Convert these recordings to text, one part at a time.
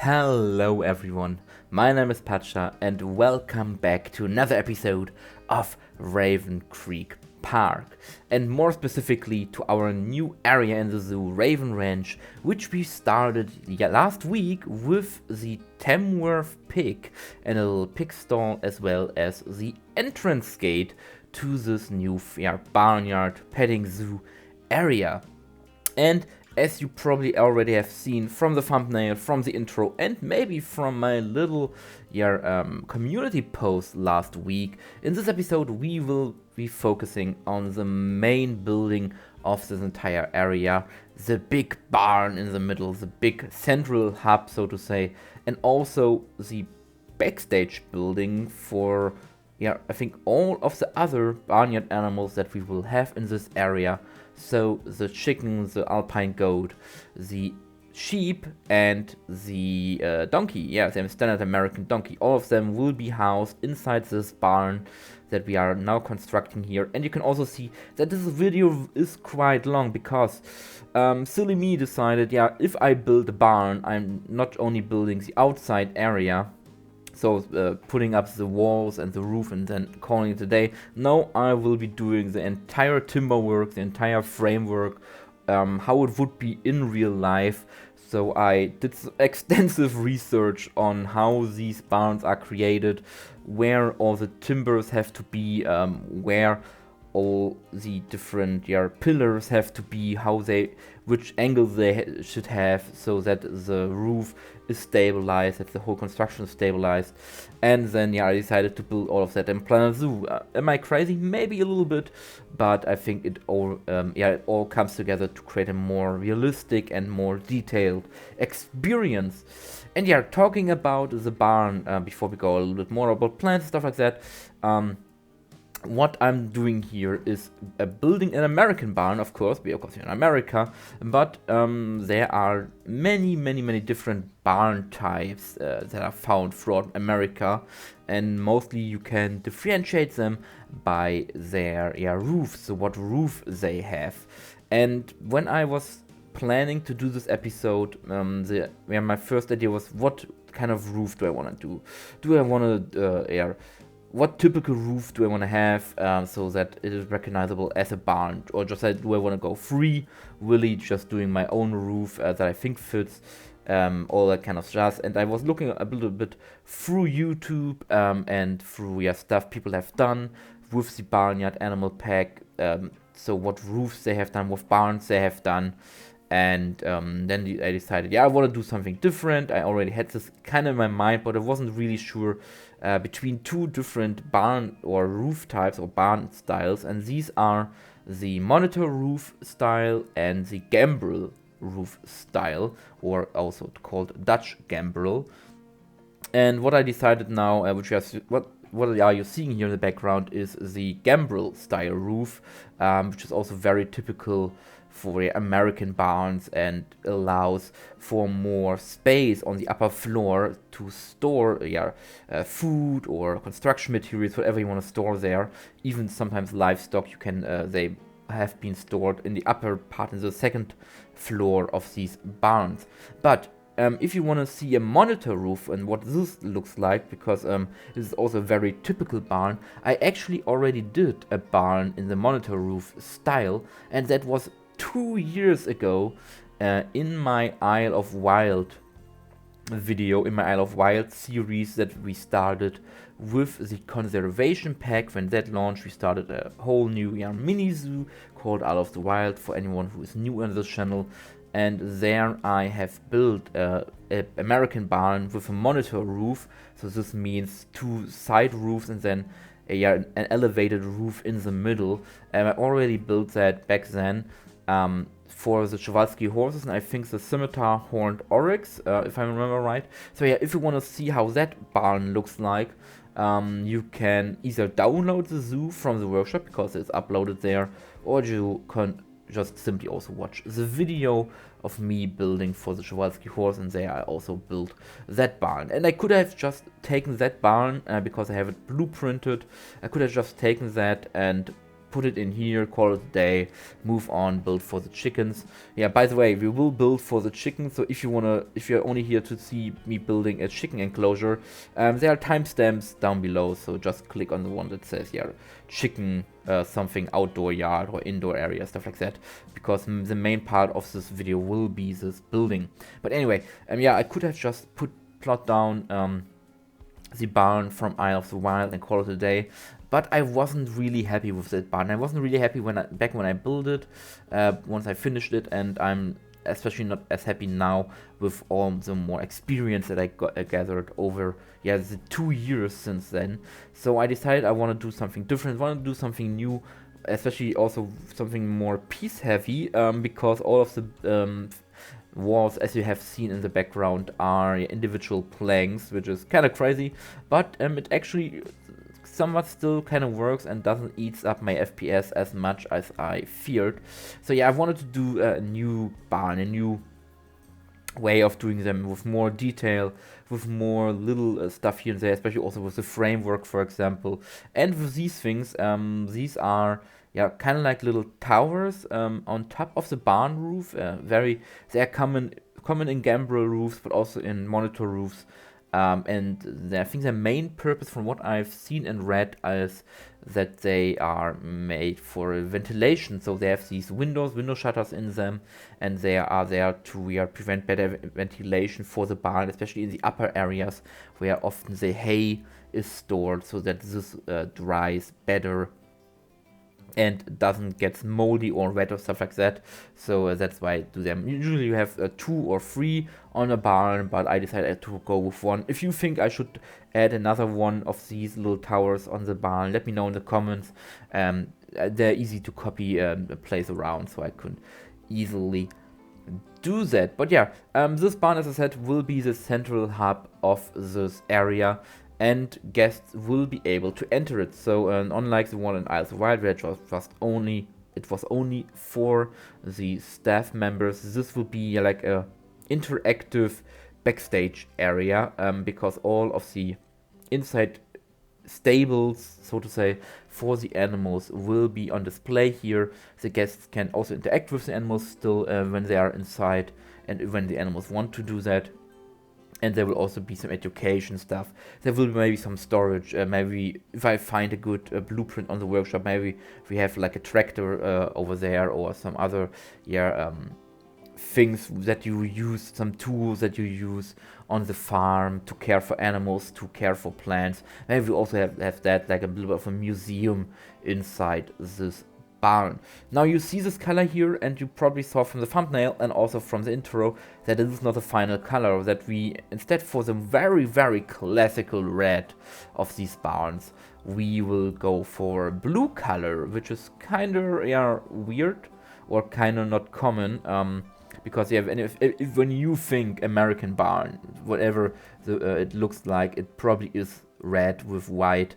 Hello everyone, my name is Pacha and welcome back to another episode of Raven Creek Park, and more specifically to our new area in the zoo, Raven Ranch, which we started last week with the Tamworth pig and a little pig stall, as well as the entrance gate to this new barnyard petting zoo area. And as you probably already have seen from the thumbnail, from the intro, and maybe from my little community post last week, in this episode we will be focusing on the main building of this entire area, the big barn in the middle, the big central hub, so to say, and also the backstage building for, I think all of the other barnyard animals that we will have in this area. So the chicken, the alpine goat, the sheep, and the donkey, the standard American donkey, all of them will be housed inside this barn that we are now constructing here. And you can also see that this video is quite long because silly me decided, if I build a barn, I'm not only building the outside area, so putting up the walls and the roof and then calling it a day. No, I will be doing the entire timber work, the entire framework, how it would be in real life. So I did extensive research on how these barns are created, where all the timbers have to be, where all the different pillars have to be, which angle they should have, so that the roof is stabilized, that the whole construction is stabilized. And then I decided to build all of that in Planet Zoo. Am I crazy? Maybe a little bit, but I think it all comes together to create a more realistic and more detailed experience. And talking about the barn, before we go a little bit more about plants and stuff like that, what I'm doing here is building an American barn, of course, because we're in America, but there are many different barn types that are found throughout America, and mostly you can differentiate them by their roofs, so what roof they have. And when I was planning to do this episode, my first idea was, what kind of roof do I want to do? Do I want to what typical roof do I want to have, so that it is recognizable as a barn, or just do I want to go free, really just doing my own roof that I think fits, all that kind of jazz. And I was looking a little bit through YouTube and through stuff people have done with the Barnyard Animal Pack, so what roofs they have done, what barns they have done. And then I decided, I want to do something different. I already had this kind of in my mind, but I wasn't really sure between two different barn or roof types or barn styles. And these are the monitor roof style and the gambrel roof style, or also called Dutch gambrel. And what I decided now, what are you seeing here in the background, is the gambrel style roof, which is also very typical for American barns and allows for more space on the upper floor to store food or construction materials, whatever you want to store there. Even sometimes livestock, they have been stored in the upper part, in the second floor of these barns. But if you want to see a monitor roof and what this looks like, because this is also a very typical barn, I actually already did a barn in the monitor roof style, and that was 2 years ago in my Isle of Wild video, in my Isle of Wild series that we started with the conservation pack. When that launched, we started a whole new mini zoo called Isle of the Wild, for anyone who is new on this channel. And there I have built an American barn with a monitor roof. So this means 2 side roofs and then an elevated roof in the middle. And I already built that back then for the Chewalski horses, and I think the scimitar horned oryx, if I remember right. So if you want to see how that barn looks like, you can either download the zoo from the workshop because it's uploaded there, or you can just simply also watch the video of me building for the Chewalski horse, and there I also built that barn. And I could have just taken that barn because I have it blueprinted. I could have just taken that and put it in here, call it a day, move on, build for the chickens. Yeah, by the way, we will build for the chickens, so if you're only here to see me building a chicken enclosure, there are timestamps down below, so just click on the one that says, yeah, chicken something outdoor yard or indoor area, stuff like that, because the main part of this video will be this building. But anyway, yeah, I could have just plot down the barn from Isle of the Wild and call it a day, but I wasn't really happy with that barn. I wasn't really happy back when I built it, once I finished it, and I'm especially not as happy now with all the more experience that I gathered over the 2 years since then. So I decided I want to do something different, want to do something new, especially also something more piece heavy, because all of the walls, as you have seen in the background, are individual planks, which is kind of crazy, but it actually somewhat still kind of works and doesn't eat up my FPS as much as I feared. So yeah, I wanted to do a new barn, a new way of doing them with more detail, with more little stuff here and there, especially also with the framework, for example. And with these things, these are kind of like little towers on top of the barn roof. They are common in gambrel roofs, but also in monitor roofs. And I think their main purpose, from what I've seen and read, is that they are made for ventilation. So they have these window shutters in them, and they are there to prevent better ventilation for the barn, especially in the upper areas where often the hay is stored, so that this dries better and doesn't get moldy or wet or stuff like that. So that's why I do them. Usually you have 2 or 3 on a barn, but I decided to go with 1. If you think I should add another one of these little towers on the barn, let me know in the comments. They're easy to copy and place around, so I could easily do that. But yeah, this barn, as I said, will be the central hub of this area, and guests will be able to enter it. So unlike the one in Isle of the Wild, where it was only for the staff members, this will be like a interactive backstage area, because all of the inside stables, so to say, for the animals will be on display here. The guests can also interact with the animals still when they are inside and when the animals want to do that. And there will also be some education stuff. There will be maybe some storage. Maybe if I find a good blueprint on the workshop, maybe we have like a tractor over there, or some other things that you use, some tools that you use on the farm to care for animals, to care for plants. Maybe we also have that, like a little bit of a museum inside this barn. Now you see this color here, and you probably saw from the thumbnail and also from the intro that it is not a final color, that we instead, for the very, very classical red of these barns, we will go for blue color, which is kind of weird or kind of not common, because if when you think American barn, whatever it looks like, it probably is red with white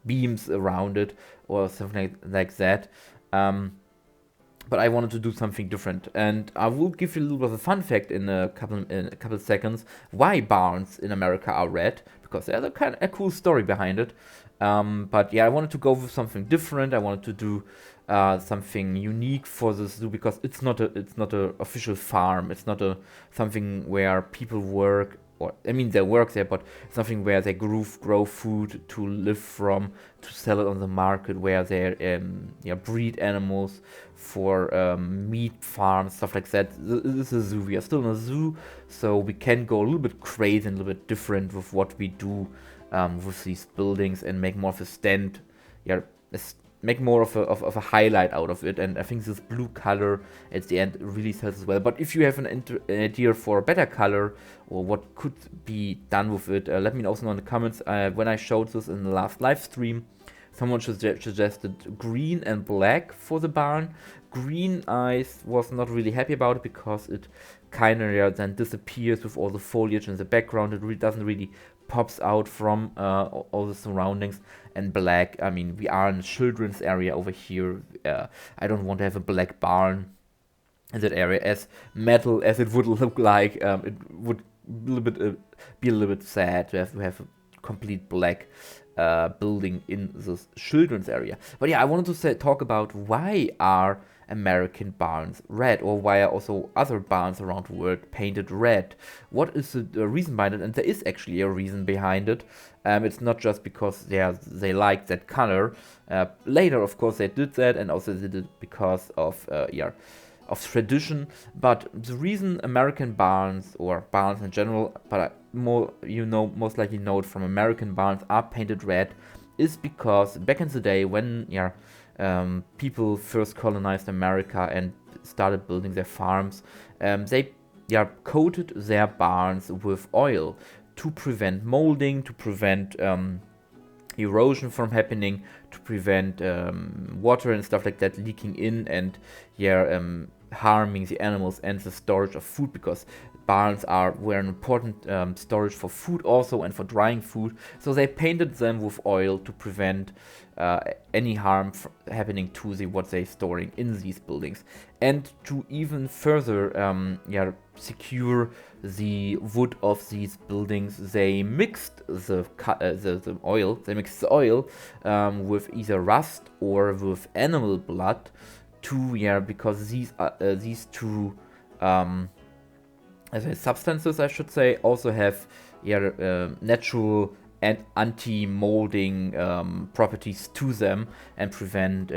beams around it or something like that. But I wanted to do something different, and I will give you a little bit of a fun fact in a couple seconds why barns in America are red, because there's a kind of a cool story behind it. But yeah, I wanted to go with something different. I wanted to do something unique for the zoo, because it's not a official farm. It's not something where people work, or I mean they work there, but it's something where they grow food to live from, to sell it on the market, where they breed animals for meat farms, stuff like that. This is a zoo. We are still in a zoo, so we can go a little bit crazy and a little bit different with what we do with these buildings, and make more of a stand, make more of a highlight out of it. And I think this blue color at the end really sells as well. But if you have an idea for a better color, or what could be done with it, let me also know in the comments. When I showed this in the last live stream, someone suggested green and black for the barn. Green, I was not really happy about it, because it kind of then disappears with all the foliage in the background. It really doesn't really pops out from all the surroundings. And black, I mean, we are in a children's area over here. I don't want to have a black barn in that area, as metal as it would look like. It would be a little bit sad to have a complete black building in this children's area. But yeah, I wanted to talk about why are American barns red, or why are also other barns around the world painted red? What is the reason behind it? And there is actually a reason behind it. It's not just because they like that color. Later, of course, they did that, and also they did it because of tradition. But the reason American barns, or barns in general, but most likely know it from American barns, are painted red, is because back in the day when people first colonized America and started building their farms, they coated their barns with oil to prevent molding, to prevent erosion from happening, to prevent water and stuff like that leaking in and harming the animals and the storage of food, because barns were an important storage for food also, and for drying food. So they painted them with oil to prevent any harm happening to what they're storing in these buildings, and to even further secure the wood of these buildings, they mixed the oil. They mixed the oil with either rust or with animal blood, because these two substances, I should say, also have natural and anti-molding properties to them, and prevent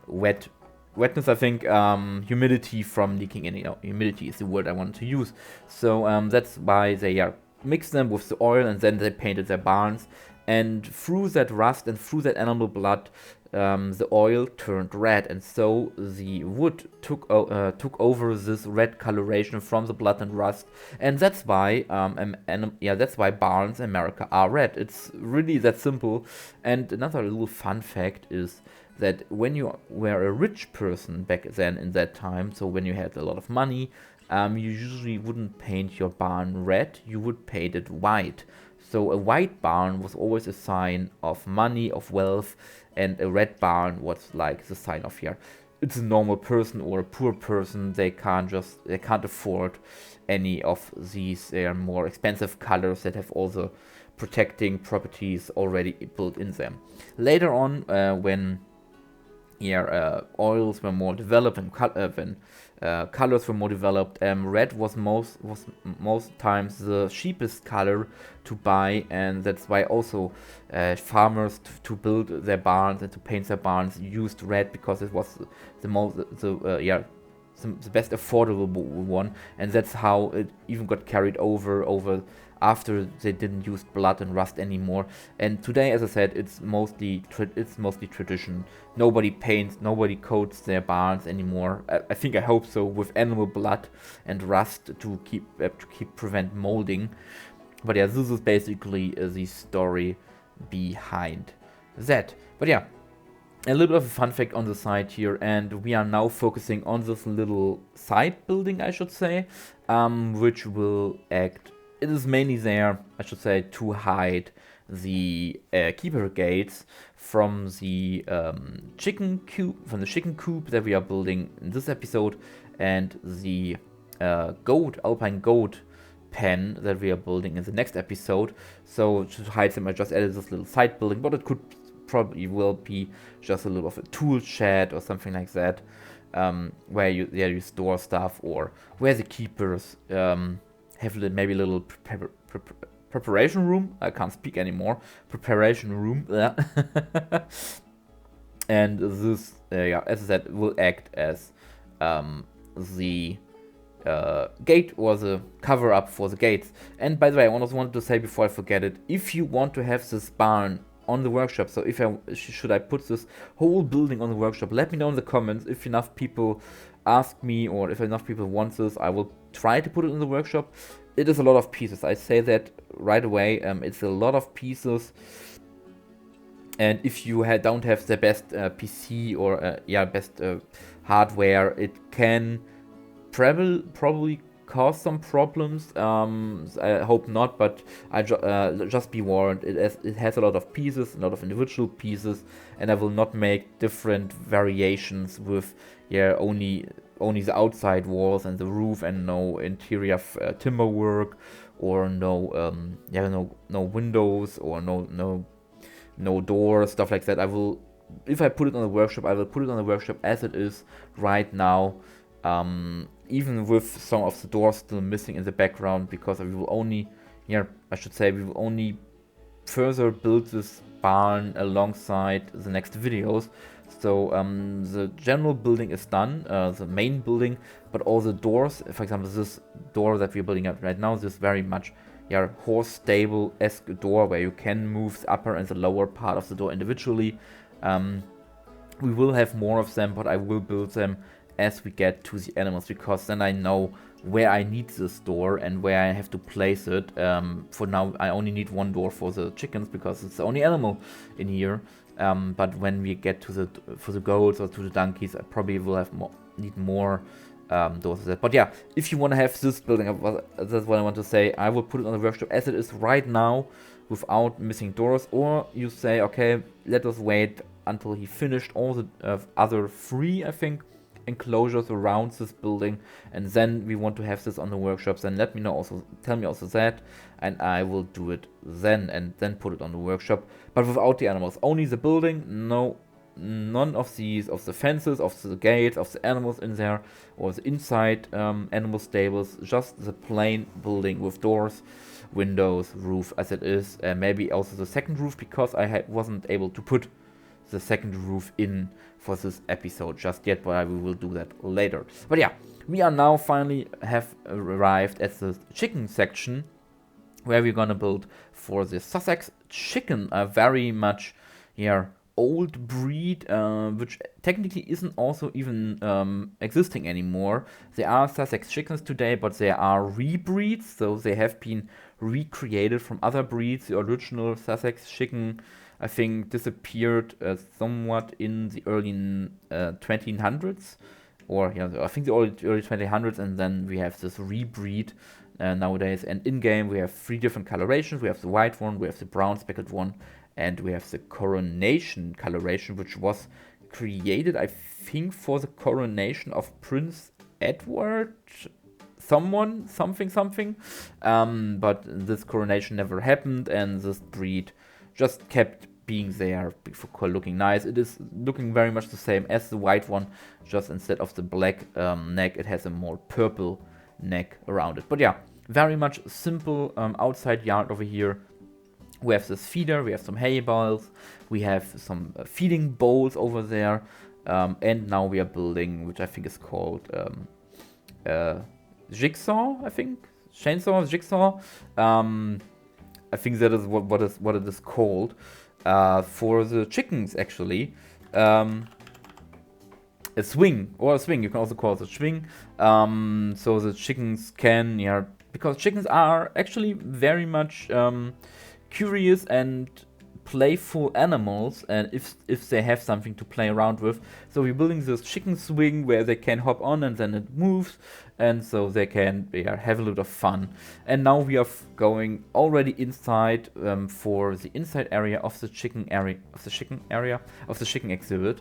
wetness, I think, humidity from leaking in. Humidity is the word I wanted to use. So that's why they mixed them with the oil, and then they painted their barns. And through that rust and through that animal blood, the oil turned red, and so the wood took over this red coloration from the blood and rust, and that's why that's why barns in America are red. It's really that simple. And another little fun fact is that when you were a rich person back then in that time, so when you had a lot of money, you usually wouldn't paint your barn red, you would paint it white. So a white barn was always a sign of money, of wealth, and a red barn was like the sign of it's a normal person or a poor person. They can't afford any of these more expensive colors that have all the protecting properties already built in them. Later on, when oils were more developed and colors were more developed, red was most times the cheapest color to buy, and that's why also farmers to build their barns and to paint their barns used red, because it was the best affordable one, and that's how it even got carried over after they didn't use blood and rust anymore. And today, as I said, it's mostly tradition. Nobody paints, nobody coats their barns anymore. I hope so, with animal blood and rust to prevent molding. But yeah, this is basically the story behind that. But yeah, a little bit of a fun fact on the side here, and we are now focusing on this little side building, I should say, which will act. It is mainly there, I should say, to hide the keeper gates from the chicken coop that we are building in this episode, and the alpine goat pen that we are building in the next episode. So to hide them, I just added this little side building, but it probably will be just a little of a tool shed or something like that, where you store stuff, or where the keepers have maybe a little preparation room. I can't speak anymore. Preparation room. Yeah. And this, as I said, will act as the gate, or the cover up for the gates. And by the way, I also wanted to say before I forget it, if you want to have this barn on the workshop, so should I put this whole building on the workshop, let me know in the comments. If enough people ask me, or if enough people want this, I will try to put it in the workshop. It is a lot of pieces, I say that right away. It's a lot of pieces, and if you don't have the best PC or best hardware, it can probably cause some problems. I hope not, but just be warned. It has a lot of pieces, a lot of individual pieces, and I will not make different variations with only only the outside walls and the roof, and no interior timber work, or no no windows, or no doors, stuff like that. If I put it on the workshop, I will put it on the workshop as it is right now, even with some of the doors still missing in the background, because we will only, we will only further build this barn alongside the next videos. So the general building is done, the main building, but all the doors, for example, this door that we're building up right now, this very much horse stable-esque door where you can move the upper and the lower part of the door individually. We will have more of them, but I will build them as we get to the animals, because then I know where I need this door and where I have to place it. For now, I only need one door for the chickens because it's the only animal in here. But when we get to for the goats or to the donkeys, I probably will need more doors. But yeah, if you want to have this building, that's what I want to say. I will put it on the workshop as it is right now, without missing doors. Or you say, okay, let us wait until he finished all the other 3, I think, enclosures around this building, and then we want to have this on the workshops. Then let me know also, tell me also that, and I will do it then, and then put it on the workshop, but without the animals, only the building. None of the fences, of the gates, of the animals in there, or the inside animal stables, just the plain building with doors, windows, roof as it is, and maybe also the second roof, because I wasn't able to put the second roof in for this episode just yet, but we will do that later. But yeah, we are now finally have arrived at the chicken section, where we're gonna build for the Sussex chicken, a very much old breed, which technically isn't also even existing anymore. There are Sussex chickens today, but they are rebreeds, so they have been recreated from other breeds. The original Sussex chicken, I think, disappeared somewhat in the early 2000s, or I think the early 2000s, and then we have this rebreed nowadays. And in game we have 3 different colorations. We have the white one, we have the brown speckled one, and we have the coronation coloration, which was created, I think, for the coronation of Prince Edward something. But this coronation never happened, and this breed just kept being there for looking nice. It is looking very much the same as the white one, just instead of the black neck, it has a more purple neck around it. But yeah, very much simple outside yard over here. We have this feeder, we have some hay bales, we have some feeding bowls over there, and now we are building, which I think is called jigsaw, I think? Jigsaw. I think that is what it is called. For the chickens, actually. A swing, you can also call it a swing. So the chickens can, because chickens are actually very much curious and playful animals, and if they have something to play around with. So we're building this chicken swing where they can hop on and then it moves, and so they can have a little of fun. And now we are going already inside for the inside area of the chicken exhibit,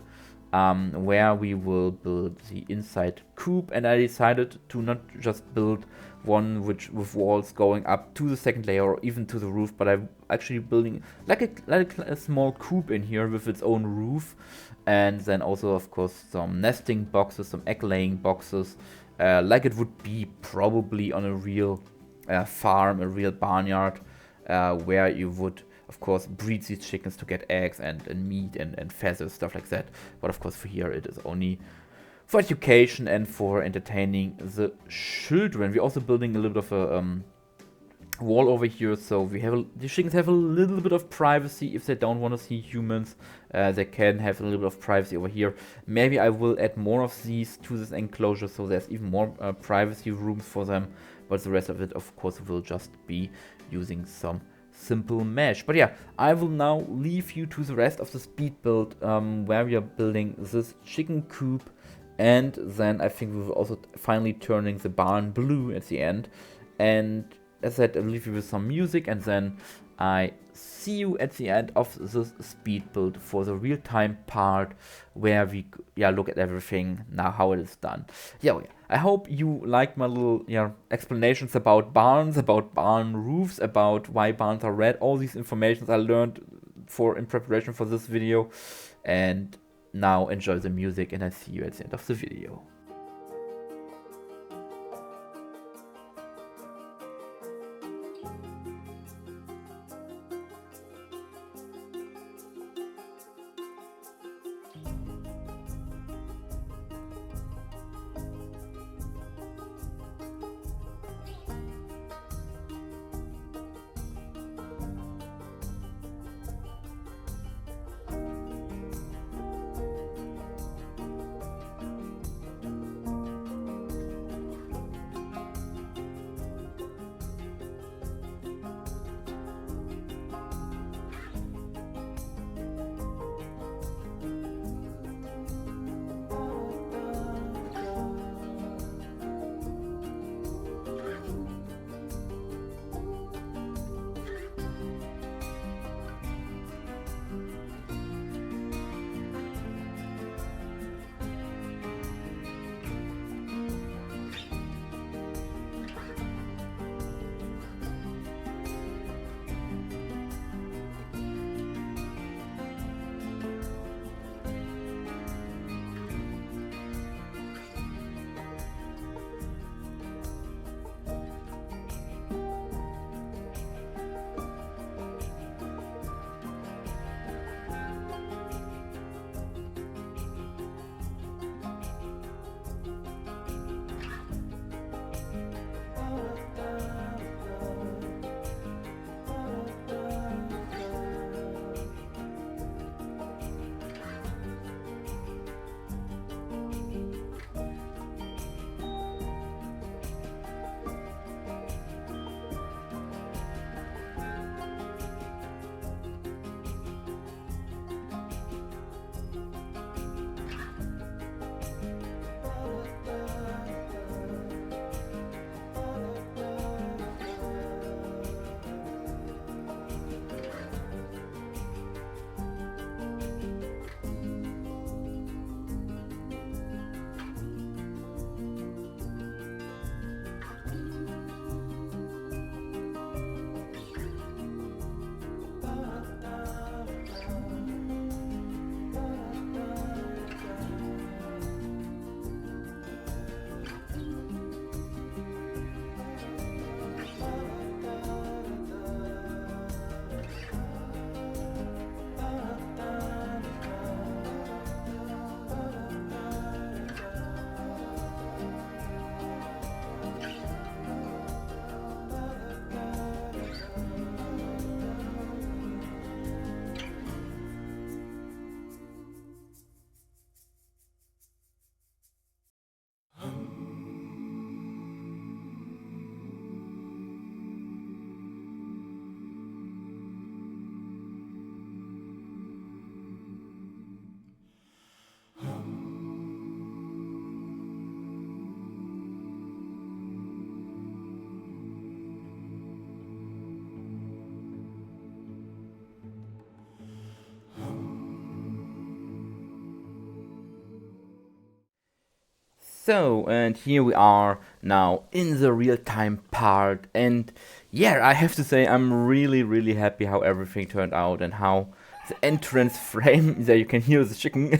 where we will build the inside coop. And I decided to not just build one with walls going up to the second layer or even to the roof, but I'm actually building like a small coop in here with its own roof, and then also of course some nesting boxes, some egg laying boxes, like it would be probably on a real farm, a real barnyard, where you would of course breed these chickens to get eggs and meat and feathers, stuff like that. But of course for here it is only for education and for entertaining the children. We're also building a little bit of a wall over here, so the chickens have a little bit of privacy. If they don't want to see humans, they can have a little bit of privacy over here. Maybe I will add more of these to this enclosure, so there's even more privacy rooms for them, but the rest of it of course will just be using some simple mesh. But yeah, I will now leave you to the rest of the speed build, where we are building this chicken coop. And then I think we will also finally turning the barn blue at the end. And as I said, I'll leave you with some music, and then I see you at the end of this speed build for the real-time part where we look at everything now, how it is done. I hope you liked my little explanations about barns, about barn roofs, about why barns are red, all these informations I learned in preparation for this video. And now enjoy the music, and I see you at the end of the video. So, and here we are now in the real-time part, and I have to say I'm really happy how everything turned out and how the entrance frame, there you can hear the chicken,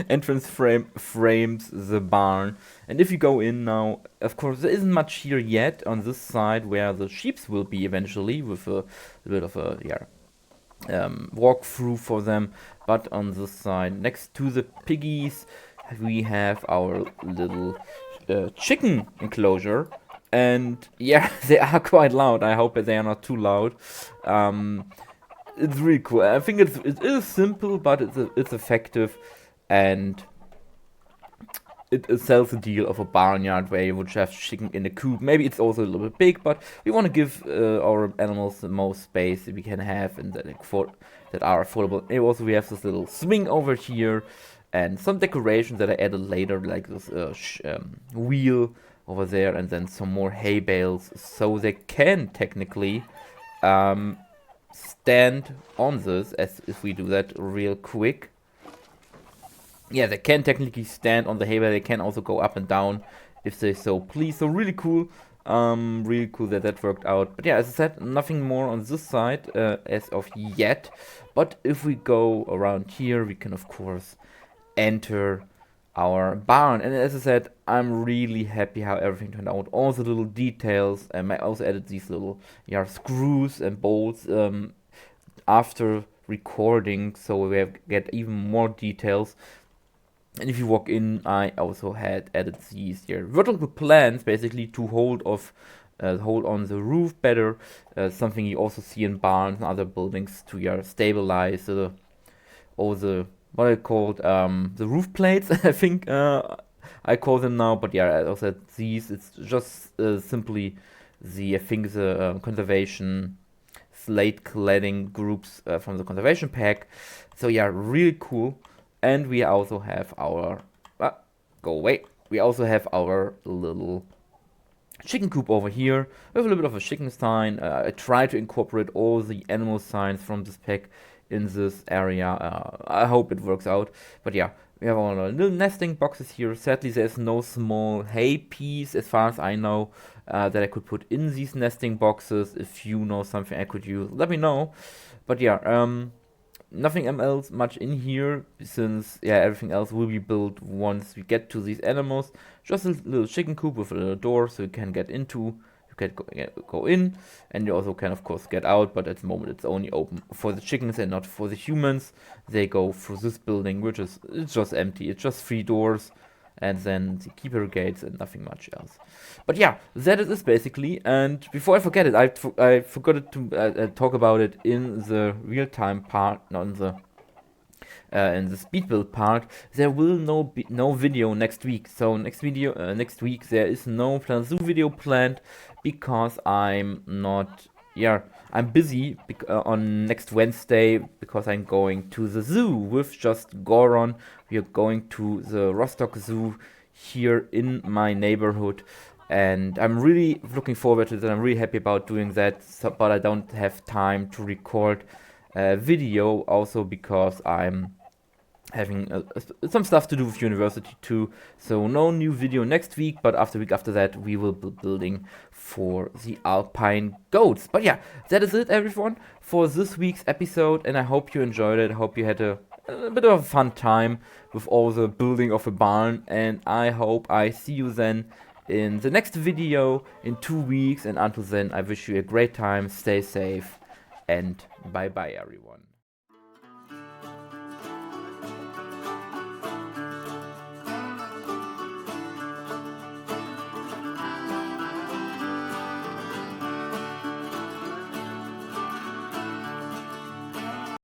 entrance frame frames the barn. And if you go in now, of course there isn't much here yet on this side where the sheeps will be eventually, with a bit of a walk through for them. But on this side, next to the piggies, we have our little chicken enclosure, and they are quite loud. I hope that they are not too loud. It's really cool. I think it is simple, but it's effective, and it sells a deal of a barnyard where you would have chicken in a coop. Maybe it's also a little bit big, but we want to give our animals the most space that we can have and that are affordable. And also we have this little swing over here, and some decorations that I added later, like this wheel over there, and then some more hay bales, so they can technically stand on this, as if we do that real quick. Yeah, they can technically stand on the hay bale. They can also go up and down if they so please. So really cool. Really cool that that worked out. But yeah, as I said, nothing more on this side as of yet. But if we go around here, we can of course enter our barn. And as I said, I'm really happy how everything turned out. All the little details. I also added these little screws and bolts after recording, so we get even more details. And if you walk in, I also had added these vertical planks, basically to hold on the roof better. Something you also see in barns and other buildings to stabilize all the what I called the roof plates. I think I call them now. But yeah, I also had these. It's just simply the conservation slate cladding groups from the conservation pack. So yeah, really cool. And we also have our we also have our little chicken coop over here with a little bit of a chicken sign. I try to incorporate all the animal signs from this pack in this area. I hope it works out. But yeah, we have our little nesting boxes here. Sadly, there's no small hay piece, as far as I know, that I could put in these nesting boxes. If you know something I could use, let me know. But yeah, nothing else much in here, since everything else will be built once we get to these animals. Just a little chicken coop with a little door so you can get into. You can go in, and you also can of course get out, but at the moment it's only open for the chickens and not for the humans. They go through this building, which is it's just empty. It's just 3 doors and then the keeper gates and nothing much else. But yeah, that is it basically. And before I forget it, I forgot to talk about it in the real-time part, not in the speed build part. There will be no video next week. So next week there is no Planet Zoo video planned, because I'm busy on next Wednesday, because I'm going to the zoo with just Goron. We are going to the Rostock Zoo here in my neighborhood, and I'm really looking forward to that. I'm really happy about doing that, but I don't have time to record a video, also because I'm having some stuff to do with university too. So no new video next week, but week after that we will be building for the alpine goats. But yeah, that is it everyone for this week's episode, and I hope you enjoyed it. I hope you had a bit of a fun time with all the building of a barn, and I hope I see you then in the next video in 2 weeks. And until then, I wish you a great time, stay safe, and bye bye everyone.